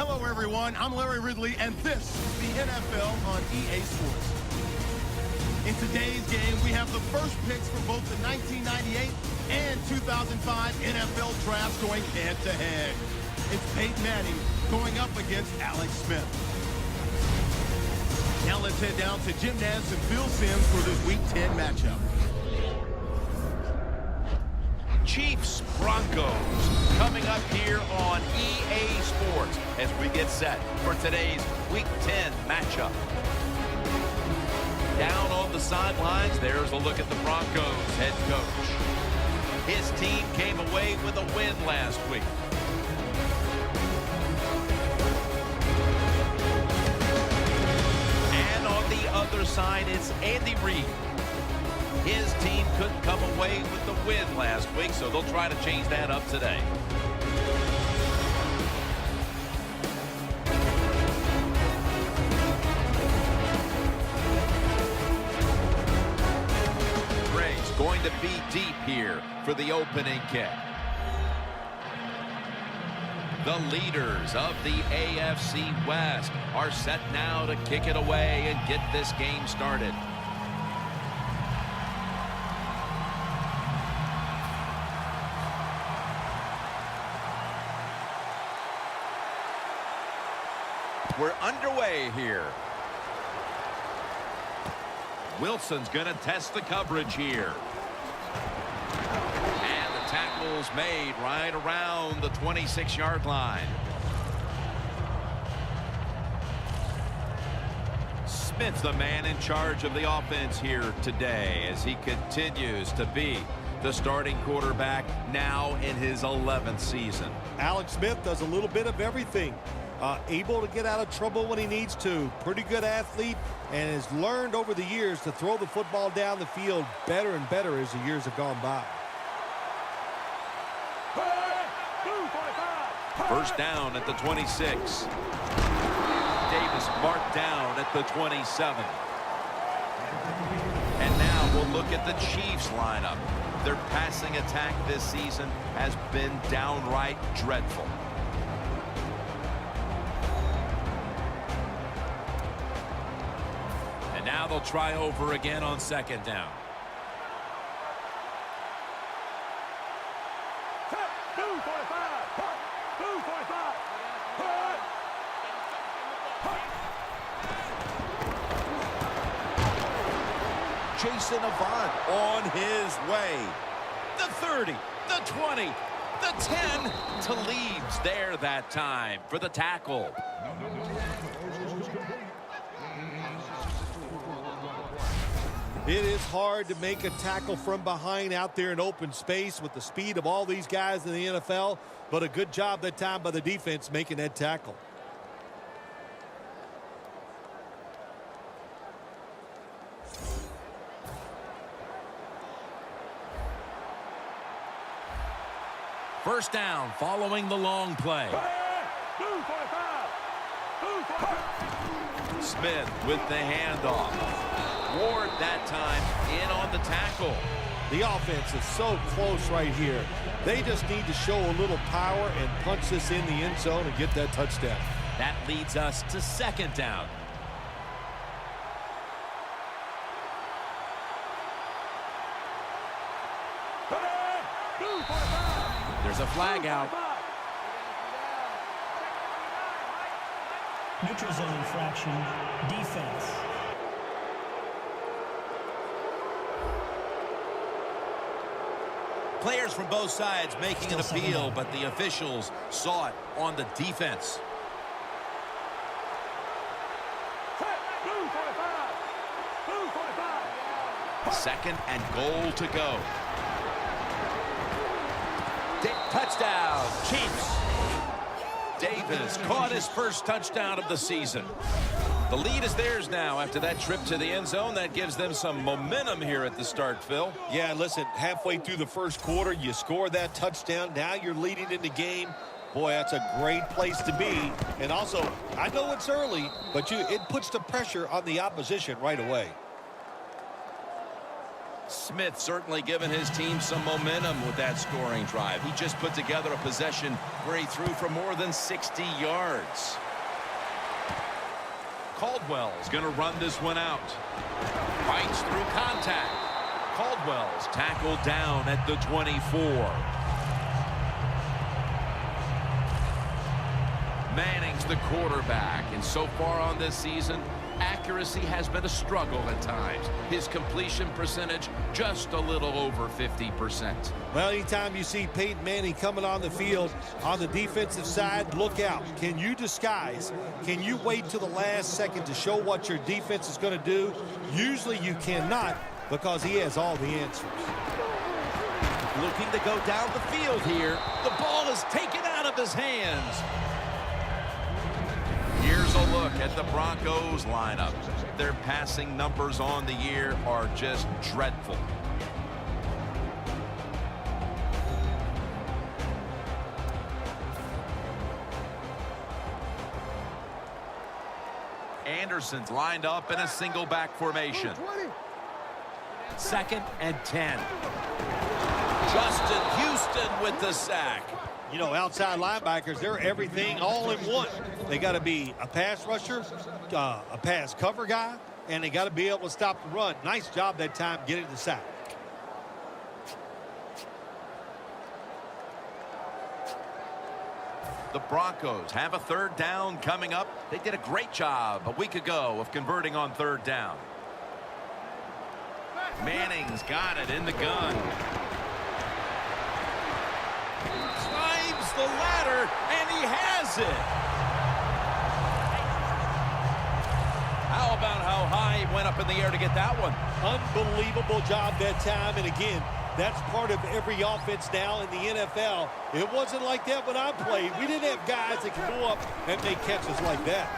Hello, everyone. I'm Larry Ridley, and this is the NFL on EA Sports. In today's game, we have the first picks for both the 1998 and 2005 NFL drafts going head-to-head. It's Peyton Manning going up against Alex Smith. Now let's head down to Jim Nantz and Phil Simms for this Week 10 matchup. Chiefs Broncos coming up here on EA Sports as we get set for today's Week 10 matchup. Down on the sidelines, there's a look at the Broncos head coach. His team came away with a win last week. And on the other side, it's Andy Reid. His team couldn't come away with the win last week, so they'll try to change that up today. Gray's going to be deep here for the opening kick. The leaders of the AFC West are set now to kick it away and get this game started. We're underway here. Wilson's going to test the coverage here. And the tackle's made right around the 26-yard line. Smith's the man in charge of the offense here today as he continues to be the starting quarterback now in his 11th season. Alex Smith does a little bit of everything. Able to get out of trouble when he needs to. Pretty good athlete and has learned over the years to throw the football down the field better and better as the years have gone by. First down at the 26. Davis marked down at the 27. And now we'll look at the Chiefs lineup. Their passing attack this season has been downright dreadful. Now they'll try over again on second down. Jason Avant on his way. The 30, the 20, the 10 to Leeds there that time for the tackle. It is hard to make a tackle from behind out there in open space with the speed of all these guys in the NFL, but a good job that time by the defense making that tackle. First down following the long play. Smith with the handoff. Ward that time in on the tackle. The offense is so close right here. They just need to show a little power and punch this in the end zone and get that touchdown. That leads us to second down. There's a flag out. Neutral zone infraction, defense. Players from both sides making an appeal, but the officials saw it on the defense. Second and goal to go. Touchdown, Chiefs. Davis caught his first touchdown of the season. The lead is theirs now after that trip to the end zone. That gives them some momentum here at the start, Phil. Yeah, listen, halfway through the first quarter, you score that touchdown. Now you're leading in the game. Boy, that's a great place to be. And also, I know it's early, but it puts the pressure on the opposition right away. Smith certainly given his team some momentum with that scoring drive. He just put together a possession where he threw for more than 60 yards. Caldwell's going to run this one out. Fights through contact. Caldwell's tackled down at the 24. Manning's the quarterback, and so far on this season, accuracy has been a struggle at times. His completion percentage just a little over 50%. Well, anytime you see Peyton Manning coming on the field on the defensive side, look out. Can you disguise? Can you wait till the last second to show what your defense is going to do? Usually you cannot, because he has all the answers. Looking to go down the field here. The ball is taken out of his hands. Here's a look at the Broncos lineup. Their passing numbers on the year are just dreadful. Anderson's lined up in a single back formation. 2nd and 10. Justin Houston with the sack. You know, outside linebackers, they're everything all in one. They got to be a pass rusher, a pass cover guy, and they got to be able to stop the run. Nice job that time getting the sack. The Broncos have a 3rd down coming up. They did a great job a week ago of converting on 3rd down. Manning's got it in the gun. Climbs the ladder, and he has it. How about how high he went up in the air to get that one? Unbelievable job that time, and again, that's part of every offense now in the NFL. It wasn't like that when I played. We didn't have guys that could go up and make catches like that.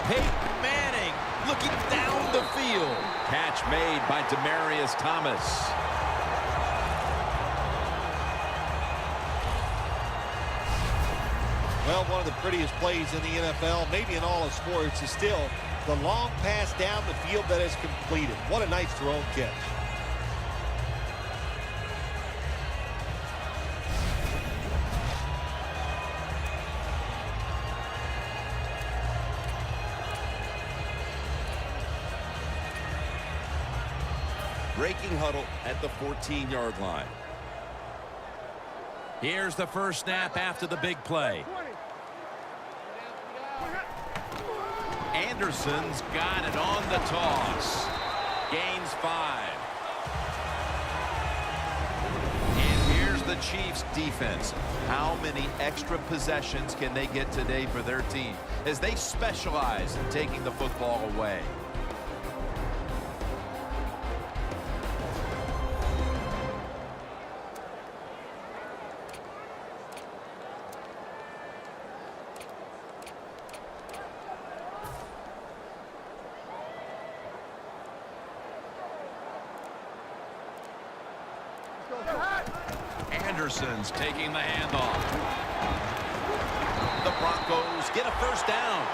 Peyton Manning looking down the field. Catch made by Demaryius Thomas. Well, one of the prettiest plays in the NFL, maybe in all of sports, is still the long pass down the field that is completed. What a nice thrown catch. Breaking huddle at the 14-yard line. Here's the first snap after the big play. Anderson's got it on the toss. Gains 5. And here's the Chiefs defense. How many extra possessions can they get today for their team as they specialize in taking the football away? Anderson's taking the handoff. The Broncos get a first down.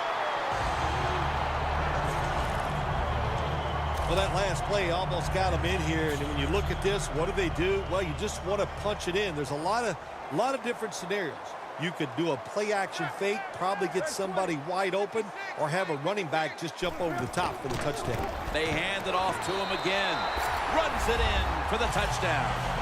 Well, that last play almost got them in here, and when you look at this, what do? Well, you just want to punch it in. There's a lot of different scenarios. You could do a play-action fake, probably get somebody wide open, or have a running back just jump over the top for the touchdown. They hand it off to him again. Runs it in for the touchdown.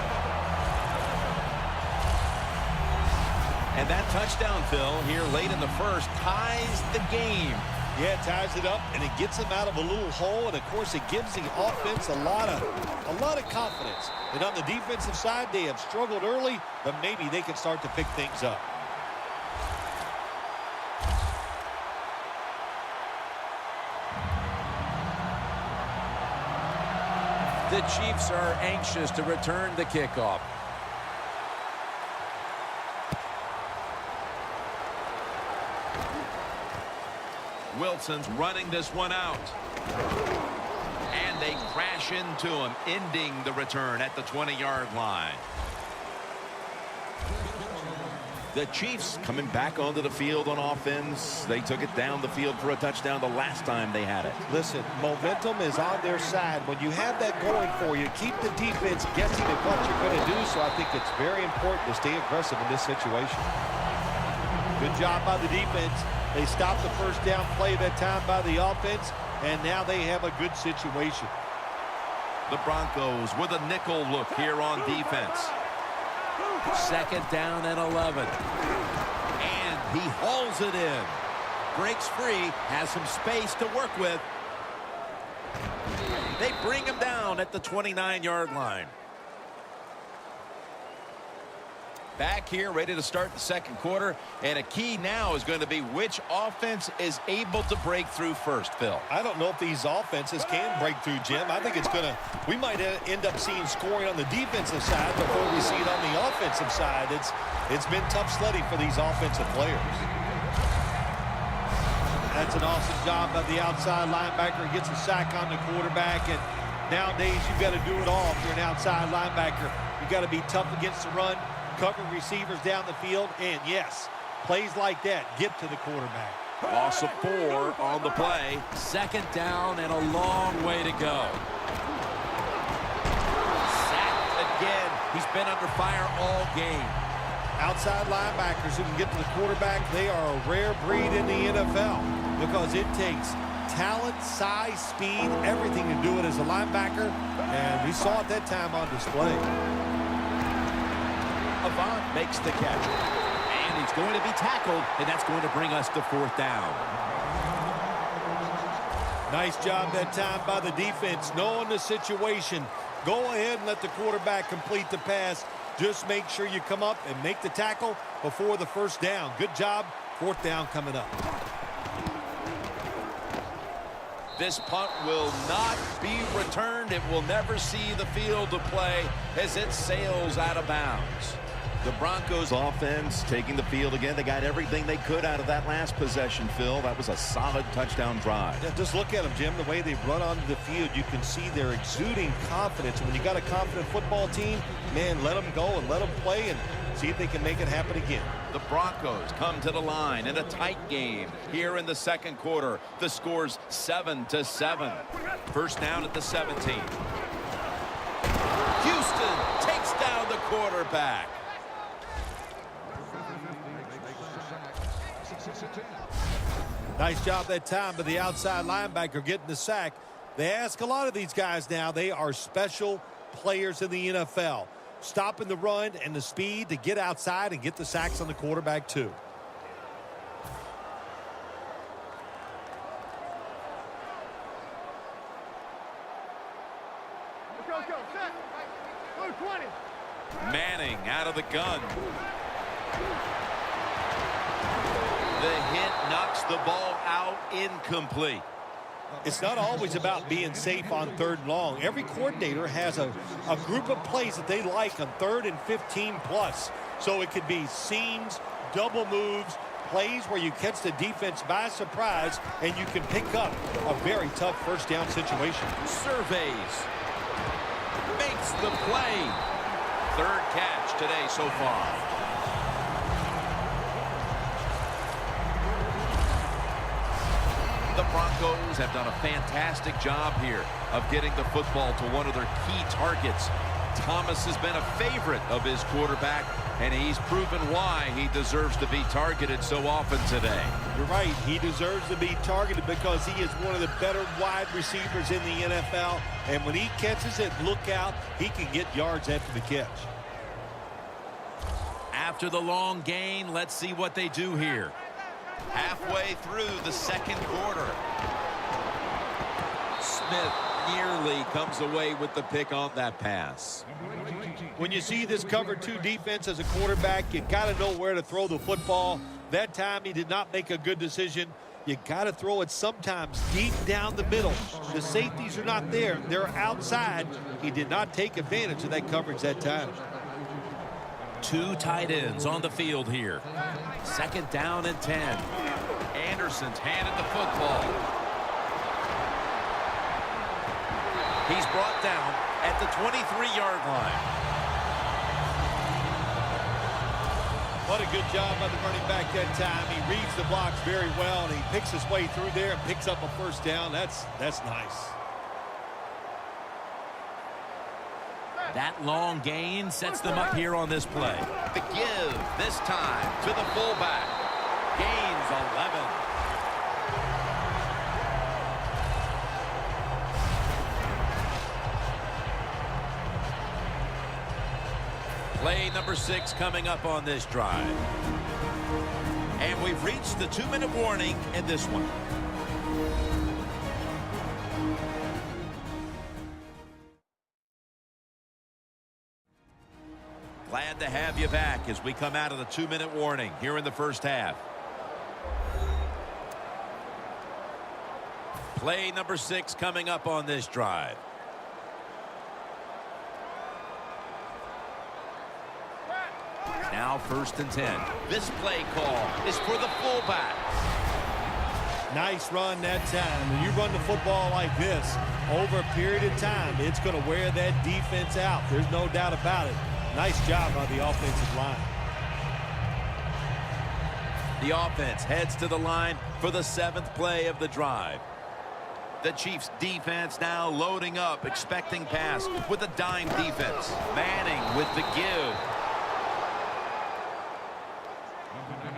And that touchdown, Phil, here late in the first, ties the game. Yeah, it ties it up, and it gets them out of a little hole, and of course it gives the offense a lot of confidence. And on the defensive side, they have struggled early, but maybe they can start to pick things up. The Chiefs are anxious to return the kickoff. Wilson's running this one out. And they crash into him, ending the return at the 20-yard line. The Chiefs coming back onto the field on offense. They took it down the field for a touchdown the last time they had it. Listen, momentum is on their side. When you have that going for you, keep the defense guessing at what you're going to do. So I think it's very important to stay aggressive in this situation. Good job by the defense. They stopped the first down play that time by the offense, and now they have a good situation. The Broncos with a nickel look here on defense. Second down and 11. And he hauls it in. Breaks free, has some space to work with. They bring him down at the 29-yard line. Back here, ready to start the second quarter. And a key now is going to be which offense is able to break through first, Phil. I don't know if these offenses can break through, Jim. I think it's going to, we might end up seeing scoring on the defensive side before we see it on the offensive side. It's been tough sledding for these offensive players. That's an awesome job by the outside linebacker. Gets a sack on the quarterback. And nowadays, you've got to do it all if you're an outside linebacker. You've got to be tough against the run, covering receivers down the field, and yes, plays like that get to the quarterback. Loss of 4 on the play. Second down and a long way to go. Sacked again. He's been under fire all game. Outside linebackers who can get to the quarterback, they are a rare breed in the NFL because it takes talent, size, speed, everything to do it as a linebacker, and we saw it that time on display. Avant makes the catch. And he's going to be tackled, and that's going to bring us to fourth down. Nice job that time by the defense, knowing the situation. Go ahead and let the quarterback complete the pass. Just make sure you come up and make the tackle before the first down. Good job. Fourth down coming up. This punt will not be returned. It will never see the field of play as it sails out of bounds. The Broncos offense taking the field again. They got everything they could out of that last possession, Phil. That was a solid touchdown drive. Yeah, just look at them, Jim. The way they run onto the field, you can see they're exuding confidence. And when you got a confident football team, man, let them go and let them play and see if they can make it happen again. The Broncos come to the line in a tight game here in the second quarter. The score's 7-7. First down at the 17. Houston takes down the quarterback. Nice job that time by the outside linebacker getting the sack. They ask a lot of these guys now. They are special players in the NFL. Stopping the run and the speed to get outside and get the sacks on the quarterback too. Go, set. Go, 20. Manning out of the gun. The hit knocks the ball out, incomplete. It's not always about being safe on third and long. Every coordinator has a group of plays that they like on 3rd and 15 plus. So it could be seams, double moves, plays where you catch the defense by surprise and you can pick up a very tough first down situation. Surveys. Makes the play. Third catch today so far. The Broncos have done a fantastic job here of getting the football to one of their key targets. Thomas has been a favorite of his quarterback, and he's proven why he deserves to be targeted so often today. You're right. He deserves to be targeted because he is one of the better wide receivers in the NFL. And when he catches it, look out. He can get yards after the catch. After the long gain, let's see what they do here. Halfway through the second quarter. Smith nearly comes away with the pick on that pass. When you see this cover 2 defense as a quarterback, you got to know where to throw the football. That time he did not make a good decision. You got to throw it sometimes deep down the middle. The safeties are not there. They're outside. He did not take advantage of that coverage that time. 2 tight ends on the field here. Second down and 10. Anderson's handed the football. He's brought down at the 23-yard line. What a good job by the running back that time. He reads the blocks very well, and he picks his way through there and picks up a first down. That's nice. That long gain sets them up here on this play. The give this time to the fullback. Gains 11. Play number 6 coming up on this drive. And we've reached the 2-minute warning in this one. Glad to have you back as we come out of the 2-minute warning here in the first half. Play number 6 coming up on this drive. Now 1st and 10. This play call is for the fullback. Nice run that time. When you run the football like this over a period of time, it's going to wear that defense out. There's no doubt about it. Nice job by the offensive line. The offense heads to the line for the 7th play of the drive. The Chiefs defense now loading up, expecting pass with a dime defense. Manning with the give.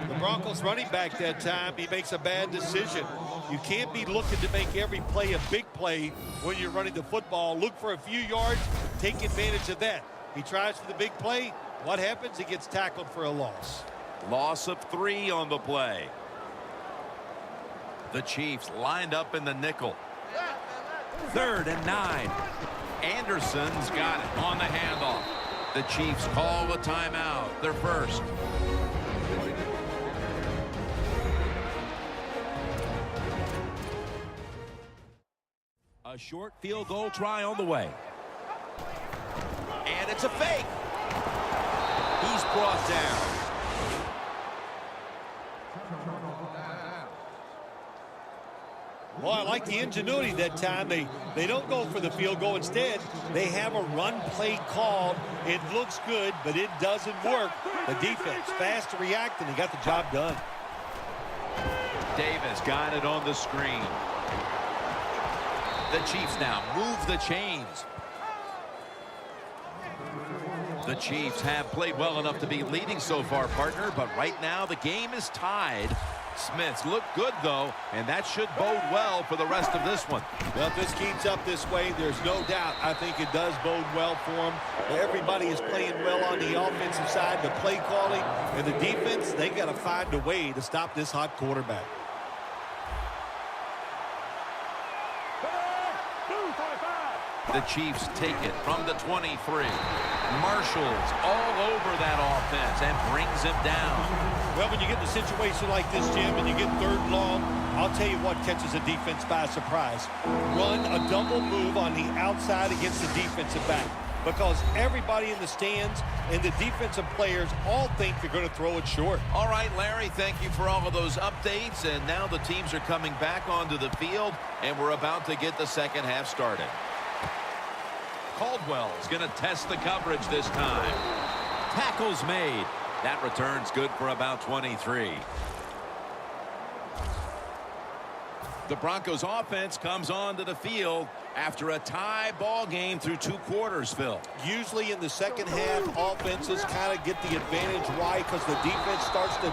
The Broncos running back that time, he makes a bad decision. You can't be looking to make every play a big play when you're running the football. Look for a few yards, take advantage of that. He tries for the big play. What happens? He gets tackled for a loss. Loss of 3 on the play. The Chiefs lined up in the nickel. 3rd and 9. Anderson's got it on the handoff. The Chiefs call a timeout. Their first. A short field goal try on the way. And it's a fake. He's brought down. Well, I like the ingenuity that time. They don't go for the field goal. Instead, they have a run play called. It looks good, but it doesn't work. The defense fast to react, and he got the job done. Davis got it on the screen. The Chiefs now move the chains. The Chiefs have played well enough to be leading so far, partner, but right now the game is tied. Smiths look good, though, and that should bode well for the rest of this one. Well, if this keeps up this way, there's no doubt I think it does bode well for them. Everybody is playing well on the offensive side, the play calling, and the defense, they got to find a way to stop this hot quarterback. The Chiefs take it from the 23. Marshall's all over that offense and brings him down. Well, when you get in a situation like this, Jim, and you get 3rd and long, I'll tell you what catches a defense by surprise. Run a double move on the outside against the defensive back, because everybody in the stands and the defensive players all think they're going to throw it short. All right, Larry, thank you for all of those updates. And now the teams are coming back onto the field, and we're about to get the second half started. Caldwell's going to test the coverage this time. Tackle's made. That return's good for about 23. The Broncos offense comes onto the field after a tie ball game through 2 quarters, Phil. Usually in the second half, offenses kind of get the advantage. Why? Because the defense starts to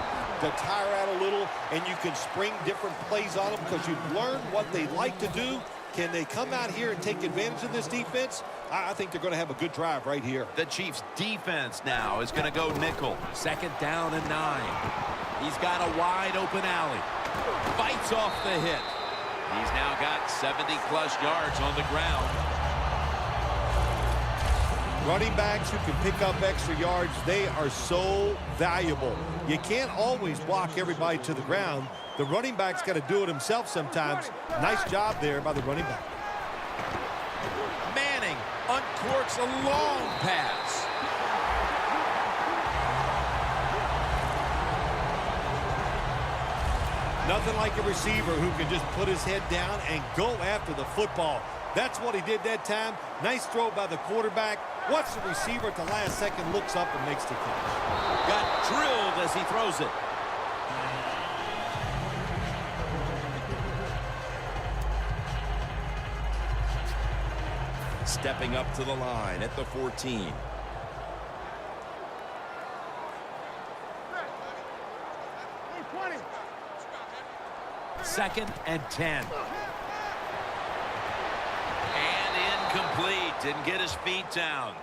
tire out a little, and you can spring different plays on them because you've learned what they like to do. Can they come out here and take advantage of this defense? I think they're going to have a good drive right here. The Chiefs defense now is going to go nickel. 2nd down and 9. He's got a wide open alley. Fights off the hit. He's now got 70-plus yards on the ground. Running backs who can pick up extra yards, they are so valuable. You can't always block everybody to the ground. The running back's got to do it himself sometimes. Nice job there by the running back. Manning uncorks a long pass. Nothing like a receiver who can just put his head down and go after the football. That's what he did that time. Nice throw by the quarterback. Watch the receiver at the last second, looks up and makes the catch. Got drilled as he throws it. Stepping up to the line at the 14. Second and 10. And incomplete. Didn't get his feet down.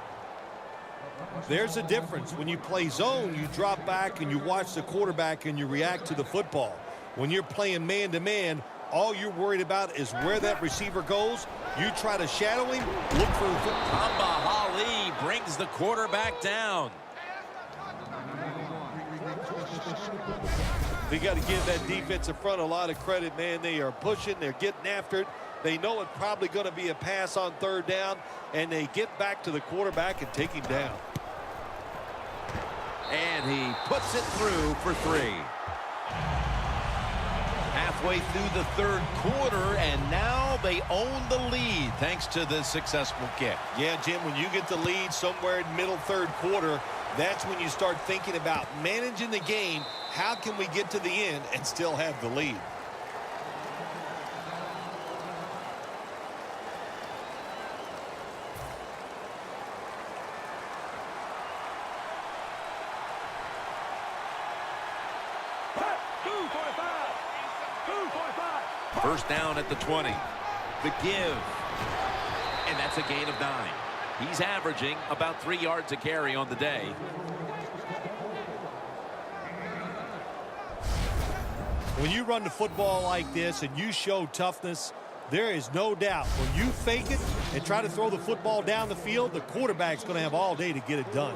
There's a difference. When you play zone, you drop back and you watch the quarterback and you react to the football. When you're playing man-to-man, all you're worried about is where that receiver goes. You try to shadow him, look for the football. Tamba Hali brings the quarterback down. They got to give that defensive front a lot of credit, man. They are pushing, they're getting after it. They know it's probably going to be a pass on third down, and they get back to the quarterback and take him down. And he puts it through for 3. Halfway through the third quarter, and now they own the lead thanks to this successful kick. Yeah, Jim, when you get the lead somewhere in middle third quarter, that's when you start thinking about managing the game. How can we get to the end and still have the lead? First down at the 20. The give. And that's a gain of 9. He's averaging about 3 yards a carry on the day. When you run the football like this and you show toughness, there is no doubt when you fake it and try to throw the football down the field, the quarterback's going to have all day to get it done.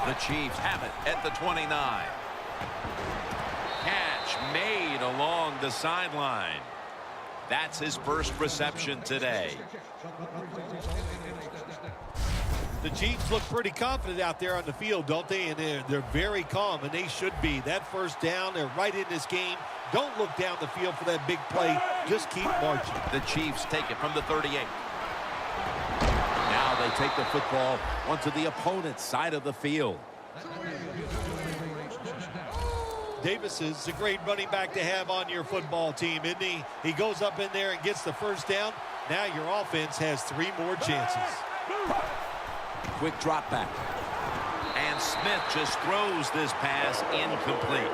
The Chiefs have it at the 29. Catch made along the sideline. That's his first reception today. The Chiefs look pretty confident out there on the field, don't they? And they're very calm, and they should be. That first down, they're right in this game. Don't look down the field for that big play. Just keep marching. The Chiefs take it from the 38. Now they take the football onto the opponent's side of the field. Davis is a great running back to have on your football team, isn't he? He goes up in there and gets the first down. Now your offense has 3 more chances. Quick drop back. And Smith just throws this pass incomplete.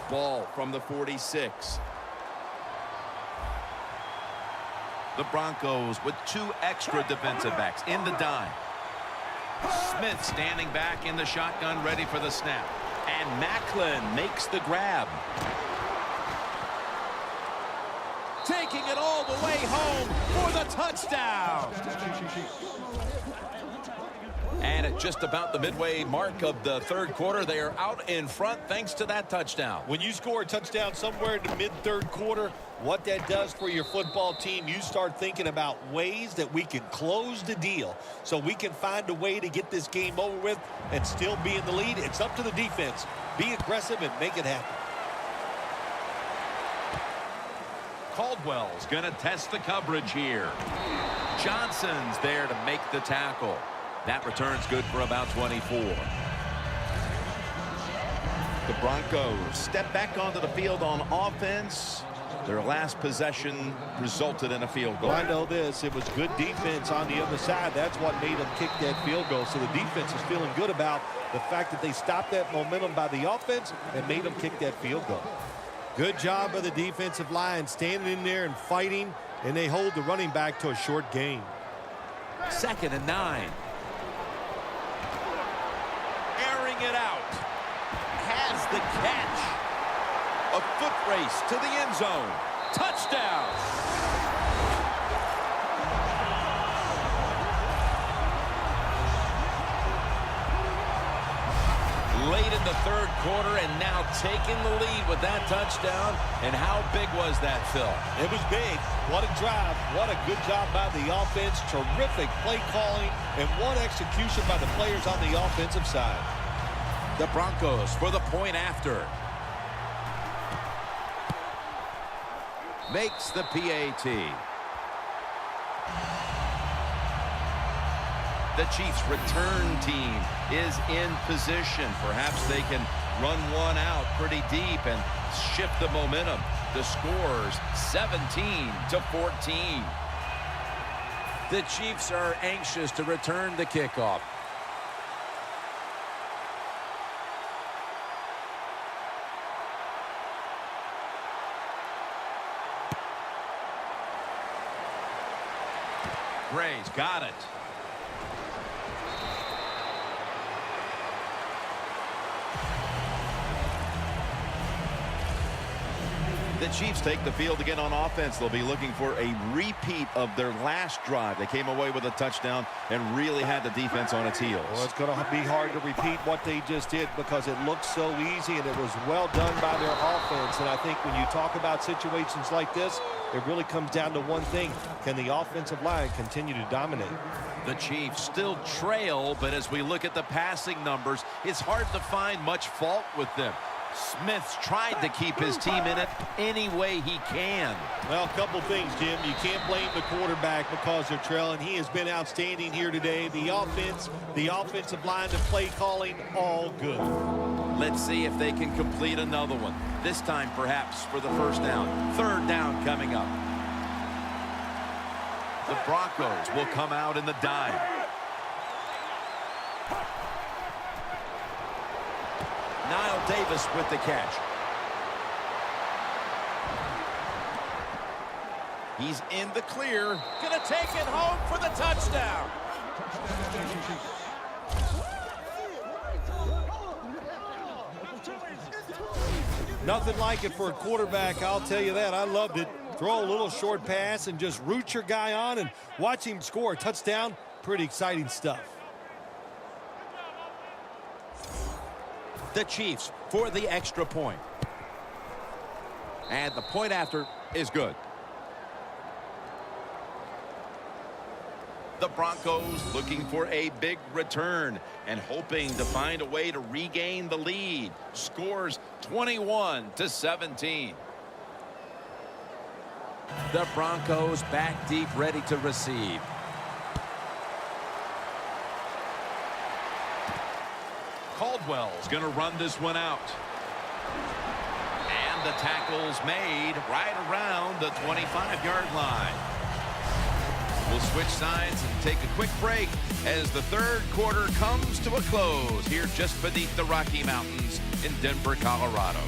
Ball from the 46. The Broncos with 2 extra defensive backs in the dime. Smith standing back in the shotgun, ready for the snap. And Macklin makes the grab. Taking it all the way home for the touchdown. And at just about the midway mark of the third quarter, they are out in front thanks to that touchdown. When you score a touchdown somewhere in the mid-third quarter, what that does for your football team, you start thinking about ways that we can close the deal so we can find a way to get this game over with and still be in the lead. It's up to the defense. Be aggressive and make it happen. Caldwell's going to test the coverage here. Johnson's there to make the tackle. That return's good for about 24. The Broncos step back onto the field on offense. Their last possession resulted in a field goal. Well, I know this. It was good defense on the other side. That's what made them kick that field goal. So the defense is feeling good about the fact that they stopped that momentum by the offense and made them kick that field goal. Good job of the defensive line standing in there and fighting, and they hold the running back to a short gain. 2nd and 9. Airing it out. Has the catch. A foot race to the end zone. Touchdown. Late in the third quarter and now taking the lead with that touchdown. And how big was that, Phil? It was big. What a drive. What a good job by the offense. Terrific play calling and what execution by the players on the offensive side. The Broncos for the point after. Makes the PAT. The Chiefs' return team is in position. Perhaps they can run one out pretty deep and shift the momentum. The score's 17-14. The Chiefs are anxious to return the kickoff. Gray's got it. The Chiefs take the field again on offense. They'll be looking for a repeat of their last drive. They came away with a touchdown and really had the defense on its heels. Well, it's going to be hard to repeat what they just did because it looked so easy and it was well done by their offense. And I think when you talk about situations like this, it really comes down to one thing. Can the offensive line continue to dominate? The Chiefs still trail, but as we look at the passing numbers, it's hard to find much fault with them. Smith's tried to keep his team in it any way he can. Well, a couple things, Jim. You can't blame the quarterback because they're trailing. He has been outstanding here today. The offense, the offensive line, the play calling, all good. Let's see if they can complete another one. This time, perhaps, for the first down. Third down coming up. The Broncos will come out in the dime. Niall Davis with the catch. He's in the clear. Gonna take it home for the touchdown. Nothing like it for a quarterback, I'll tell you that. I loved it. Throw a little short pass and just root your guy on and watch him score a touchdown. Pretty exciting stuff. The Chiefs for the extra point. And the point after is good. The Broncos looking for a big return and hoping to find a way to regain the lead. Scores 21-17. The Broncos back deep, ready to receive. Caldwell's going to run this one out. And the tackle's made right around the 25-yard line. We'll switch sides and take a quick break as the third quarter comes to a close here just beneath the Rocky Mountains in Denver, Colorado.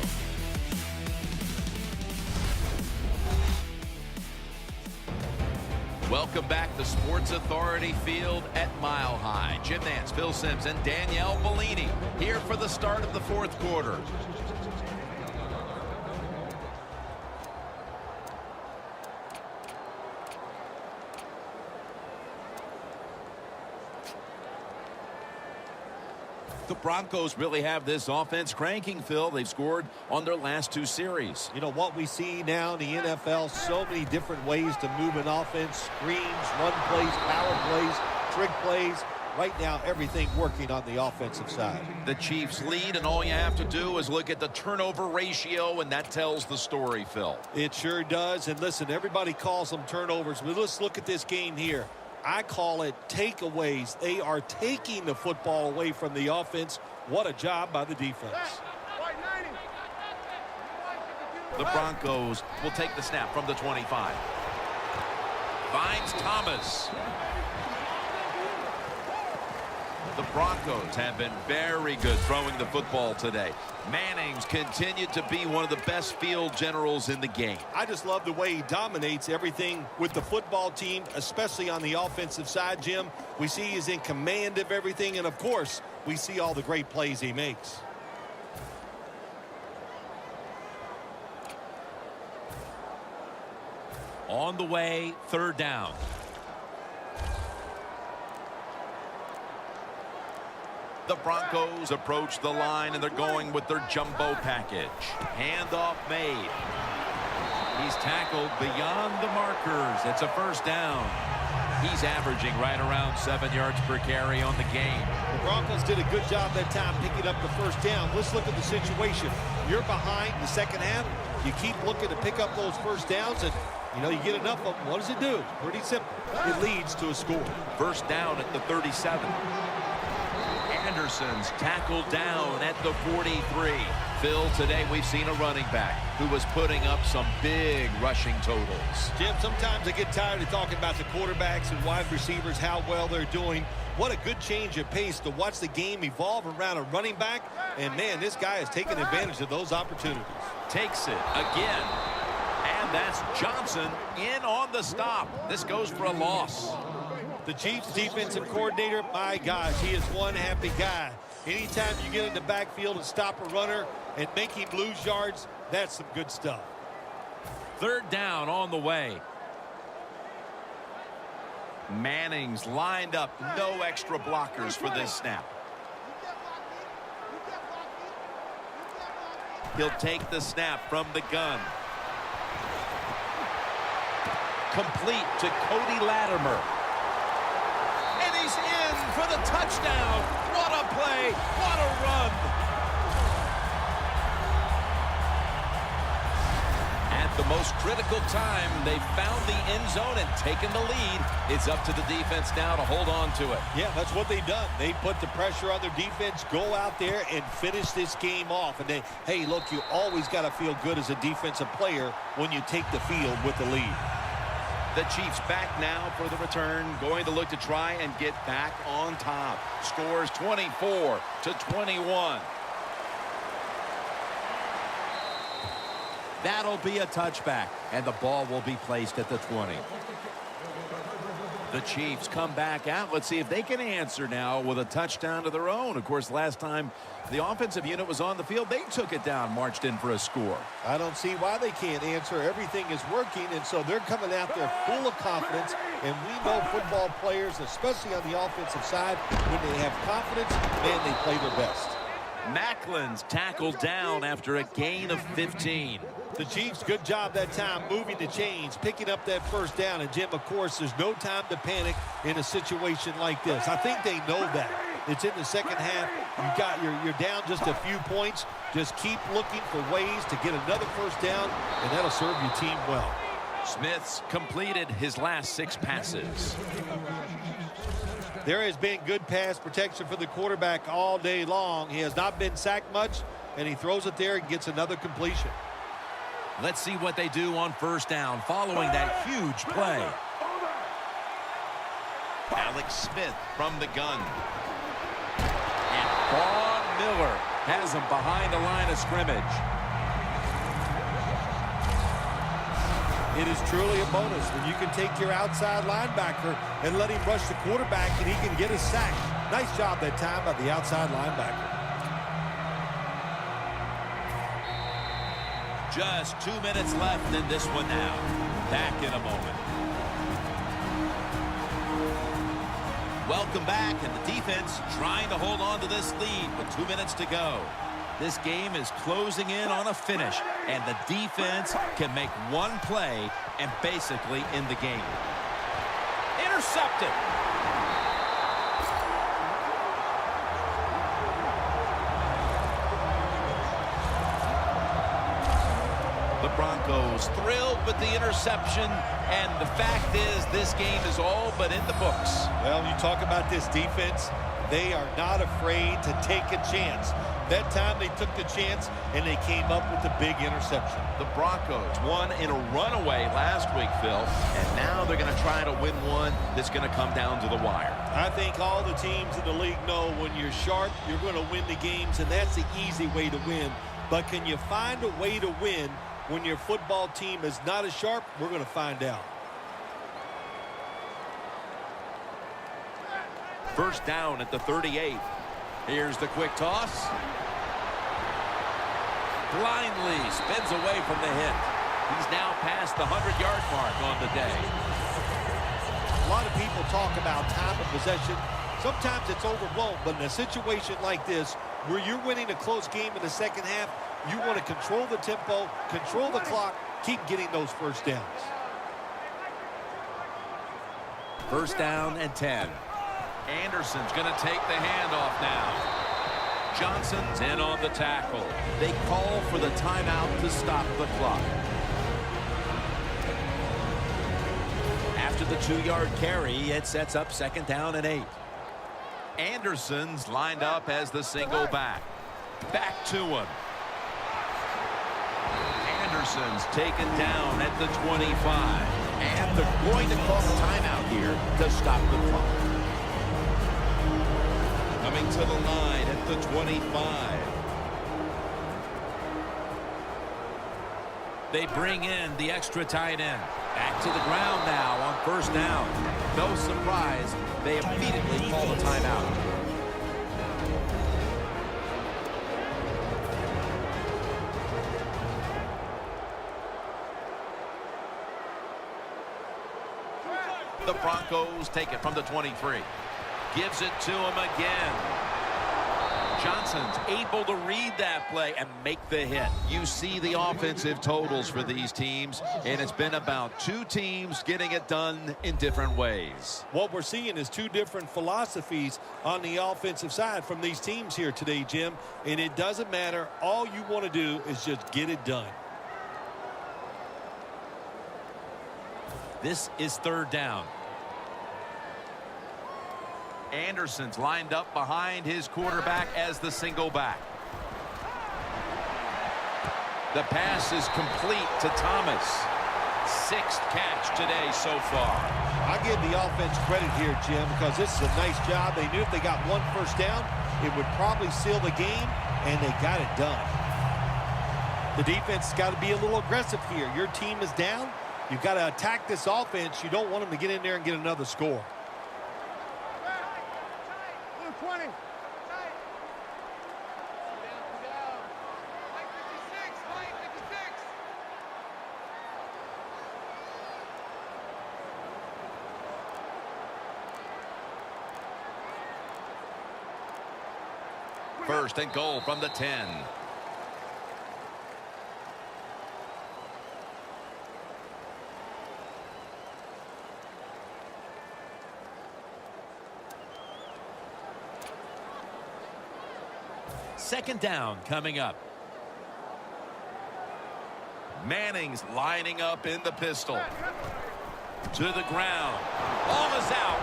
Welcome back to Sports Authority Field at Mile High. Jim Nance, Phil Simms, and Danielle Bellini here for the start of the fourth quarter. The Broncos really have this offense cranking, Phil. They've scored on their last two series. You know what we see now in the NFL, so many different ways to move an offense. Screens, run plays, power plays, trick plays. Right now, everything working on the offensive side. The Chiefs lead, and all you have to do is look at the turnover ratio, and that tells the story, Phil. It sure does. And listen, everybody calls them turnovers, but let's look at this game here. I call it takeaways. They are taking the football away from the offense. What a job by the defense. The Broncos will take the snap from the 25. Finds Thomas. The Broncos have been very good throwing the football today. Manning's continued to be one of the best field generals in the game. I just love the way he dominates everything with the football team, especially on the offensive side, Jim. We see he's in command of everything, and of course, we see all the great plays he makes. On the way, third down. The Broncos approach the line, and they're going with their jumbo package. Handoff made. He's tackled beyond the markers. It's a first down. He's averaging right around 7 yards per carry on the game. The Broncos did a good job that time picking up the first down. Let's look at the situation. You're behind the second half. You keep looking to pick up those first downs, and you get enough of them. What does it do? Pretty simple. It leads to a score. First down at the 37. Anderson's tackled down at the 43. Phil, today we've seen a running back who was putting up some big rushing totals. Jim, sometimes I get tired of talking about the quarterbacks and wide receivers, how well they're doing. What a good change of pace to watch the game evolve around a running back. And, man, this guy is taking advantage of those opportunities. Takes it again. And that's Johnson in on the stop. This goes for a loss. The Chiefs defensive coordinator, my gosh, he is one happy guy. Anytime you get in the backfield and stop a runner and make him lose yards, that's some good stuff. Third down on the way. Manning's lined up. No extra blockers for this snap. He'll take the snap from the gun. Complete to Cody Latimer. And he's in for the touchdown. What a play. What a run. At the most critical time, they found the end zone and taken the lead. It's up to the defense now to hold on to it. Yeah, that's what they've done. They put the pressure on their defense, go out there and finish this game off. And hey, look, you always got to feel good as a defensive player when you take the field with the lead. The Chiefs back now for the return, going to look to try and get back on top. Scores 24-21. That'll be a touchback, and the ball will be placed at the 20. The Chiefs come back out. Let's see if they can answer now with a touchdown of their own. Of course, last time the offensive unit was on the field, they took it down, marched in for a score. I don't see why they can't answer. Everything is working, and so they're coming out there full of confidence. And we know football players, especially on the offensive side, when they have confidence, man, they play their best. Macklin's tackled down after a gain of 15. The Chiefs, good job that time moving the chains, picking up that first down. And, Jim, of course, there's no time to panic in a situation like this. I think they know that. It's in the second half. You're down just a few points. Just keep looking for ways to get another first down, and that'll serve your team well. Smith's completed his last 6 passes. There has been good pass protection for the quarterback all day long. He has not been sacked much, and he throws it there and gets another completion. Let's see what they do on first down following that huge play. Alex Smith from the gun. And Vaughn Miller has him behind the line of scrimmage. It is truly a bonus when you can take your outside linebacker and let him rush the quarterback and he can get a sack. Nice job that time by the outside linebacker. Just 2 minutes left in this one now. Back in a moment. Welcome back, and the defense trying to hold on to this lead with 2 minutes to go. This game is closing in on a finish, and the defense can make one play and basically end the game. Intercepted. The Broncos thrilled with the interception, and the fact is this game is all but in the books. Well, you talk about this defense, they are not afraid to take a chance. That time they took the chance, and they came up with the big interception. The Broncos won in a runaway last week, Phil, and now they're going to try to win one that's going to come down to the wire. I think all the teams in the league know when you're sharp, you're going to win the games, and that's the easy way to win. But can you find a way to win when your football team is not as sharp? We're going to find out. First down at the 38. Here's the quick toss. Blindly spins away from the hit. He's now past the 100-yard mark on the day. A lot of people talk about time of possession. Sometimes it's overblown, but in a situation like this, where you're winning a close game in the second half, you want to control the tempo, control the clock, keep getting those first downs. First down and 10. Anderson's going to take the handoff now. Johnson's in on the tackle. They call for the timeout to stop the clock. After the 2-yard carry, it sets up second down and 8. Anderson's lined up as the single back. Back to him. Anderson's taken down at the 25. And they're going to call a timeout here to stop the clock. Coming to the line at the 25. They bring in the extra tight end. Back to the ground now on first down. No surprise, they immediately call the timeout. The Broncos take it from the 23. Gives it to him again. Johnson's able to read that play and make the hit. You see the offensive totals for these teams, and it's been about two teams getting it done in different ways. What we're seeing is two different philosophies on the offensive side from these teams here today, Jim. And it doesn't matter. All you want to do is just get it done. This is third down. Anderson's lined up behind his quarterback as the single back. The pass is complete to Thomas. 6th catch today so far. I give the offense credit here, Jim, because this is a nice job. They knew if they got one first down, it would probably seal the game, and they got it done. The defense has got to be a little aggressive here. Your team is down. You've got to attack this offense. You don't want them to get in there and get another score. 20. First and goal from the 10. Second down coming up. Manning's lining up in the pistol. To the ground. Ball is out.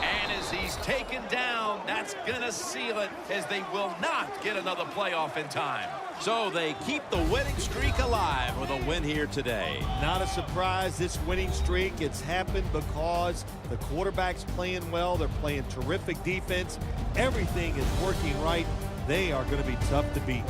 And as he's taken down, that's going to seal it, as they will not get another playoff in time. So they keep the winning streak alive with a win here today. Not a surprise, this winning streak. It's happened because the quarterback's playing well. They're playing terrific defense. Everything is working right. They are going to be tough to beat.